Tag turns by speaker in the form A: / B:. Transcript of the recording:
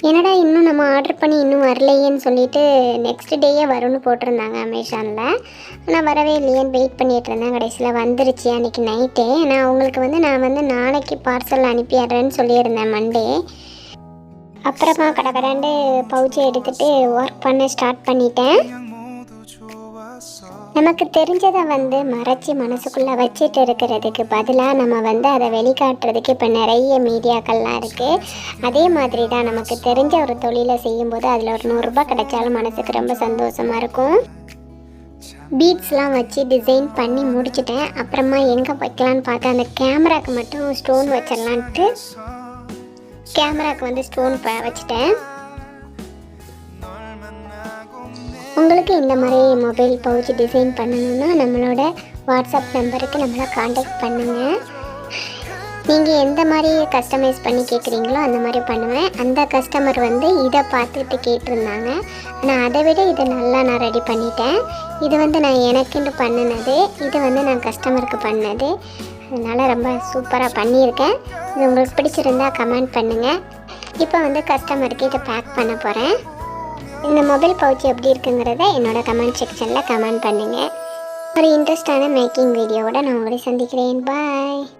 A: என்னடா இன்னும் நம்ம ஆர்டர் பண்ணி இன்னும் வரலையேன்னு சொல்லிட்டு நெக்ஸ்ட் டேயே வரும்னு போட்டிருந்தாங்க அமேசானில். ஆனால் வரவே இல்லையேன்னு வெயிட் பண்ணிகிட்டு இருந்தேன். கடைசியில் வந்துருச்சு அன்றைக்கி நைட்டே. நான் அவங்களுக்கு நான் நாளைக்கு பார்சல் அனுப்பிடுறேன்னு சொல்லியிருந்தேன் மண்டே. அப்புறமா கடகடண்டு பவுச்சை எடுத்துகிட்டு ஒர்க் பண்ண ஸ்டார்ட் பண்ணிட்டேன். நமக்கு தெரிஞ்சதை மறைச்சி மனசுக்குள்ளே வச்சுட்டு இருக்கிறதுக்கு பதிலாக நம்ம அதை வெளிக்காட்டுறதுக்கு இப்போ நிறைய மீடியாக்கள்லாம் இருக்குது. அதே மாதிரி தான் நமக்கு தெரிஞ்ச ஒரு தொழிலை செய்யும்போது அதில் ஒரு 100 ரூபாய் கிடைச்சாலும் மனசுக்கு ரொம்ப சந்தோஷமாக இருக்கும். பீட்ஸ்லாம் வச்சு டிசைன் பண்ணி முடிச்சுட்டேன். அப்புறமா எங்கே வைக்கலான்னு பார்த்தா அந்த கேமராவுக்கு மட்டும் ஸ்டோன் வச்சிடலான்ட்டு கேமராவுக்கு ஸ்டோன் வச்சுட்டேன். உங்களுக்கு இந்த மாதிரி மொபைல் பவுச் டிசைன் பண்ணணுன்னா நம்மளோட வாட்ஸ்அப் நம்பருக்கு நம்மளை காண்டாக்ட் பண்ணுங்கள். நீங்கள் எந்த மாதிரி கஸ்டமைஸ் பண்ணி கேட்குறீங்களோ அந்த மாதிரி பண்ணுவேன். அந்த கஸ்டமர் இதை பார்த்துட்டு கேட்டிருந்தாங்க. ஆனால் அதை விட இதை நல்லா நான் ரெடி பண்ணிட்டேன். இது நான் எனக்குன்னு பண்ணினது, இது நான் கஸ்டமருக்கு பண்ணது. அதனால் ரொம்ப சூப்பராக பண்ணியிருக்கேன். இது உங்களுக்கு பிடிச்சிருந்தா கமெண்ட் பண்ணுங்கள். இப்போ கஸ்டமருக்கு இதை பேக் பண்ண போகிறேன். இந்த மொபைல் பவுச் எப்படி இருக்குங்கிறத என்னோடய கமெண்ட் செக்ஷனில் கமெண்ட் பண்ணுங்கள். ஒரு இன்ட்ரெஸ்டான மேக்கிங் வீடியோவோட நான் உங்களை சந்திக்கிறேன். பாய்.